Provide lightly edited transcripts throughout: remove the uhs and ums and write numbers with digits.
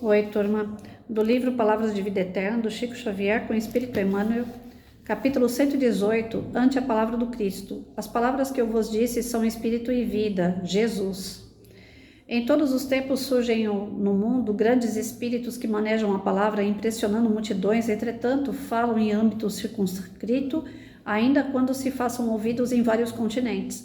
Oi, turma. Do livro Palavras de Vida Eterna, do Chico Xavier, com o Espírito Emmanuel, capítulo 118, ante a palavra do Cristo. As palavras que eu vos disse são Espírito e vida, Jesus. Em todos os tempos surgem no mundo grandes espíritos que manejam a palavra impressionando multidões, entretanto, falam em âmbito circunscrito, ainda quando se façam ouvidos em vários continentes.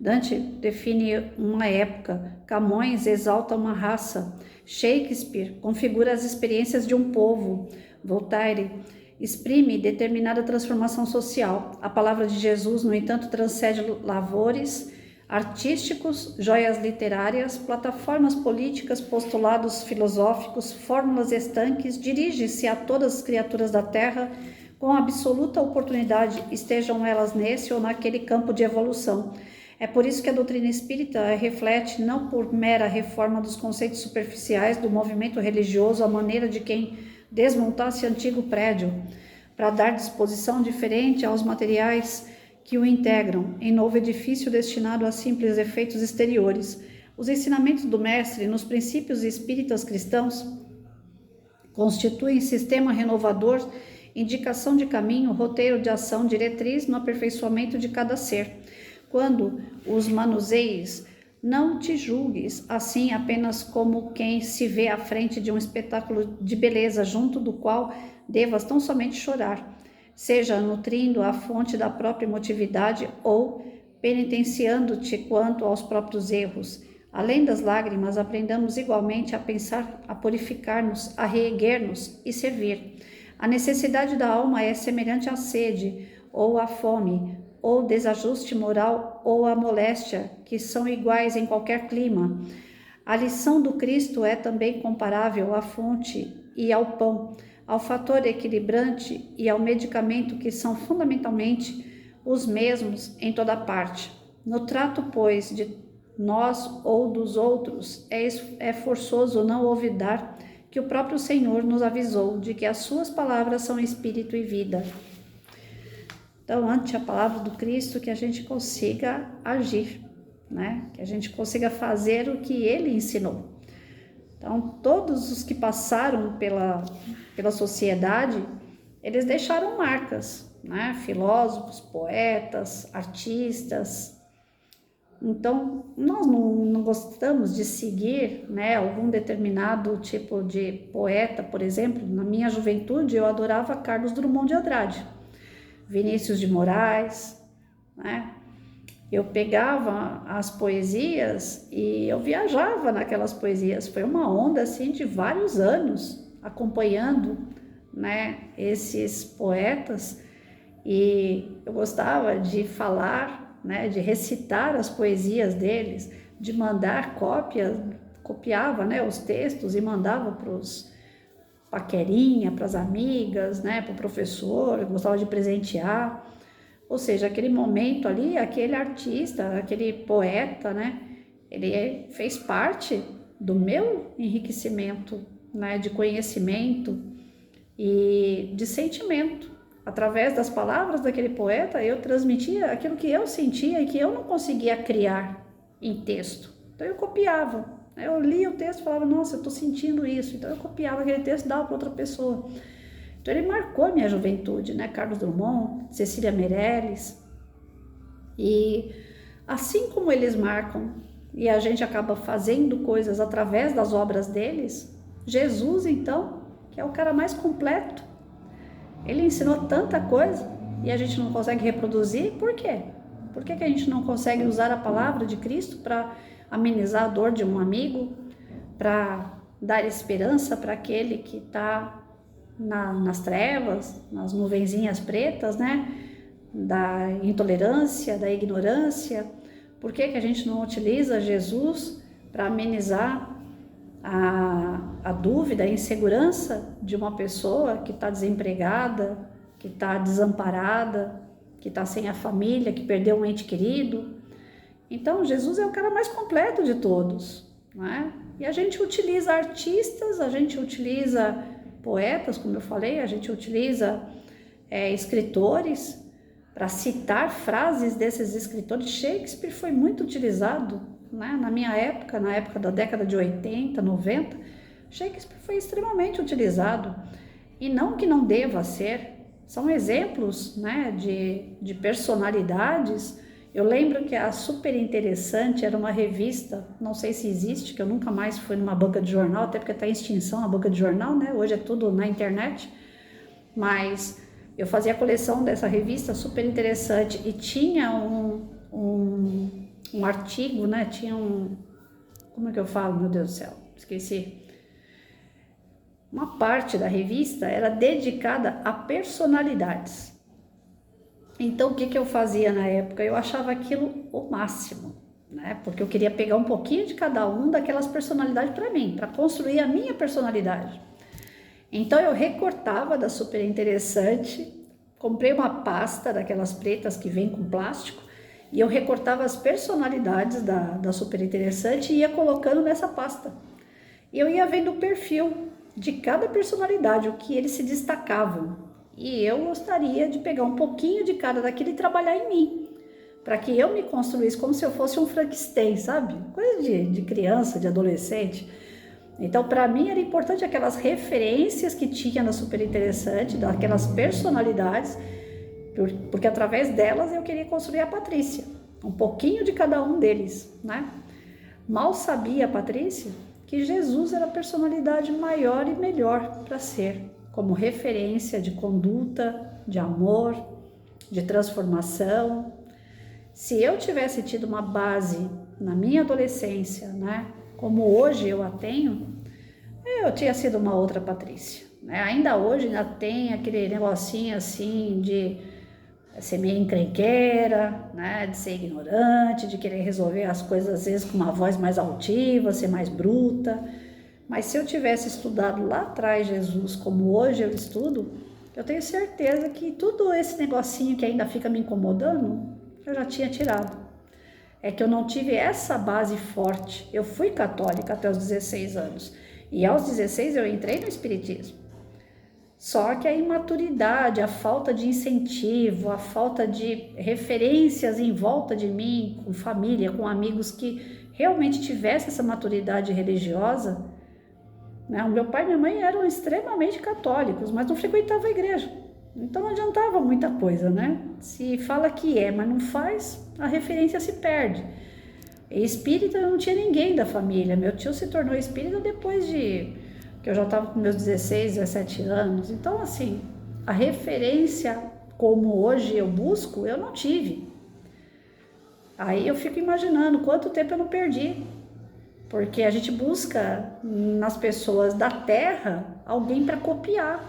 Dante define uma época, Camões exalta uma raça, Shakespeare configura as experiências de um povo, Voltaire exprime determinada transformação social. A palavra de Jesus, no entanto, transcende lavores artísticos, joias literárias, plataformas políticas, postulados filosóficos, fórmulas estanques, dirige-se a todas as criaturas da Terra com absoluta oportunidade, estejam elas nesse ou naquele campo de evolução. É por isso que a doutrina espírita reflete, não por mera reforma dos conceitos superficiais do movimento religioso, a maneira de quem desmontasse antigo prédio, para dar disposição diferente aos materiais que o integram, em novo edifício destinado a simples efeitos exteriores. Os ensinamentos do Mestre nos princípios espíritas cristãos constituem sistema renovador, indicação de caminho, roteiro de ação, diretriz no aperfeiçoamento de cada ser. Quando os manuseies, não te julgues assim apenas como quem se vê à frente de um espetáculo de beleza, junto do qual devas tão somente chorar, seja nutrindo a fonte da própria emotividade ou penitenciando-te quanto aos próprios erros. Além das lágrimas, aprendamos igualmente a pensar, a purificar-nos, a reerguer-nos e servir. A necessidade da alma é semelhante à sede ou à fome, ou desajuste moral ou a moléstia, que são iguais em qualquer clima. A lição do Cristo é também comparável à fonte e ao pão, ao fator equilibrante e ao medicamento, que são fundamentalmente os mesmos em toda parte. No trato, pois, de nós ou dos outros, é forçoso não olvidar que o próprio Senhor nos avisou de que as suas palavras são espírito e vida. Então, ante a palavra do Cristo, que a gente consiga agir, né? Que a gente consiga fazer o que Ele ensinou. Então, todos os que passaram pela sociedade, eles deixaram marcas, né? Filósofos, poetas, artistas. Então, nós não gostamos de seguir, né, algum determinado tipo de poeta, por exemplo. Na minha juventude, eu adorava Carlos Drummond de Andrade, Vinícius de Moraes, né? Eu pegava as poesias e eu viajava naquelas poesias. Foi uma onda assim de vários anos acompanhando, né, esses poetas, e eu gostava de falar, né, de recitar as poesias deles, de mandar cópias, copiava, né, os textos e mandava para os paquerinha, para as amigas, né, para o professor, eu gostava de presentear. Ou seja, aquele momento ali, aquele artista, aquele poeta, né, ele fez parte do meu enriquecimento, né, de conhecimento e de sentimento. Através das palavras daquele poeta, eu transmitia aquilo que eu sentia e que eu não conseguia criar em texto. Então eu copiava. Eu lia o texto e falava, nossa, eu estou sentindo isso. Então eu copiava aquele texto e dava para outra pessoa. Então ele marcou a minha juventude, né? Carlos Drummond, Cecília Meirelles. E assim como eles marcam e a gente acaba fazendo coisas através das obras deles, Jesus, então, que é o cara mais completo, ele ensinou tanta coisa e a gente não consegue reproduzir. Por quê? Por que a gente não consegue usar a palavra de Cristo para amenizar a dor de um amigo, para dar esperança para aquele que está nas trevas, nas nuvenzinhas pretas, né? Da intolerância, da ignorância? Por que a gente não utiliza Jesus para amenizar a dúvida, a insegurança de uma pessoa que está desempregada, que está desamparada, que está sem a família, que perdeu um ente querido? Então, Jesus é o cara mais completo de todos, né? E a gente utiliza artistas, a gente utiliza poetas, como eu falei, a gente utiliza escritores para citar frases desses escritores. Shakespeare foi muito utilizado, né? Na minha época, na época da década de 80, 90, Shakespeare foi extremamente utilizado, e não que não deva ser, são exemplos, né, de personalidades. Eu lembro que a Super Interessante era uma revista, não sei se existe, que eu nunca mais fui numa banca de jornal, até porque está em extinção a banca de jornal, né? Hoje é tudo na internet, mas eu fazia a coleção dessa revista Super Interessante e tinha um artigo, né? Tinha como é que eu falo, meu Deus do céu, esqueci. Uma parte da revista era dedicada a personalidades. Então, o que eu fazia na época? Eu achava aquilo o máximo, né? Porque eu queria pegar um pouquinho de cada um daquelas personalidades para mim, para construir a minha personalidade. Então, eu recortava da Super Interessante, comprei uma pasta daquelas pretas que vem com plástico, e eu recortava as personalidades da Super Interessante e ia colocando nessa pasta. E eu ia vendo o perfil de cada personalidade, o que eles se destacavam. E eu gostaria de pegar um pouquinho de cada daquilo e trabalhar em mim, para que eu me construísse como se eu fosse um Frankenstein, sabe? Coisa de criança, de adolescente. Então, para mim, era importante aquelas referências que tinha na Super Interessante, daquelas personalidades, porque através delas eu queria construir a Patrícia, um pouquinho de cada um deles, né? Mal sabia a Patrícia que Jesus era a personalidade maior e melhor para ser, como referência de conduta, de amor, de transformação. Se eu tivesse tido uma base na minha adolescência, né, como hoje eu a tenho, eu tinha sido uma outra Patrícia, né? Ainda hoje ainda tem aquele negocinho assim de ser meio encrenqueira, né, de ser ignorante, de querer resolver as coisas às vezes com uma voz mais altiva, ser mais bruta. Mas se eu tivesse estudado lá atrás Jesus como hoje eu estudo, eu tenho certeza que tudo esse negocinho que ainda fica me incomodando, eu já tinha tirado. É que eu não tive essa base forte. Eu fui católica até os 16 anos. E aos 16 eu entrei no espiritismo. Só que a imaturidade, a falta de incentivo, a falta de referências em volta de mim, com família, com amigos que realmente tivessem essa maturidade religiosa, né? O meu pai e minha mãe eram extremamente católicos, mas não frequentavam a igreja. Então não adiantava muita coisa, né? Se fala que é, mas não faz, a referência se perde. E espírita não tinha ninguém da família. Meu tio se tornou espírita depois de que eu já estava com meus 16, 17 anos. Então, assim, a referência como hoje eu busco, eu não tive. Aí eu fico imaginando quanto tempo eu não perdi. Porque a gente busca nas pessoas da Terra alguém para copiar,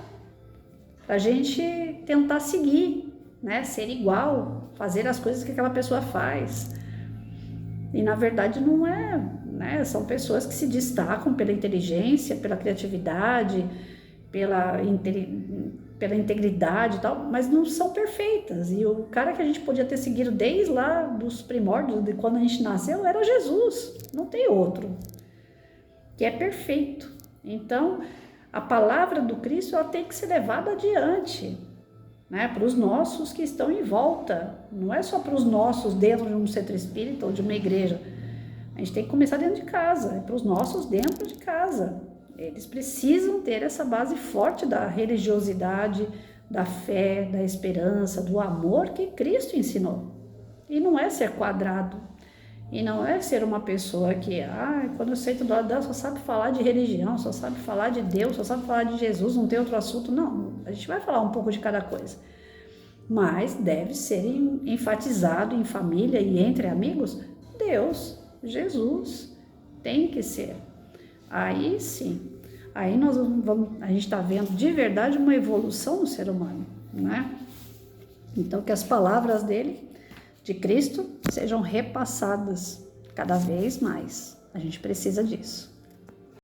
para a gente tentar seguir, né? Ser igual, fazer as coisas que aquela pessoa faz. E na verdade não é, né? São pessoas que se destacam pela inteligência, pela criatividade, pela integridade e tal, mas não são perfeitas. E o cara que a gente podia ter seguido desde lá dos primórdios, de quando a gente nasceu, era Jesus, não tem outro, que é perfeito. Então, a palavra do Cristo ela tem que ser levada adiante, né, para os nossos que estão em volta, não é só para os nossos dentro de um centro espírita ou de uma igreja. A gente tem que começar dentro de casa, é para os nossos dentro de casa. Eles precisam ter essa base forte da religiosidade, da fé, da esperança, do amor que Cristo ensinou. E não é ser quadrado, e não é ser uma pessoa que, quando eu sento do lado dela, só sabe falar de religião, só sabe falar de Deus, só sabe falar de Jesus, não tem outro assunto. Não, a gente vai falar um pouco de cada coisa. Mas deve ser enfatizado em família e entre amigos, Deus, Jesus, tem que ser. Aí sim, aí a gente está vendo de verdade uma evolução no ser humano, né? Então que as palavras dele, de Cristo, sejam repassadas cada vez mais. A gente precisa disso.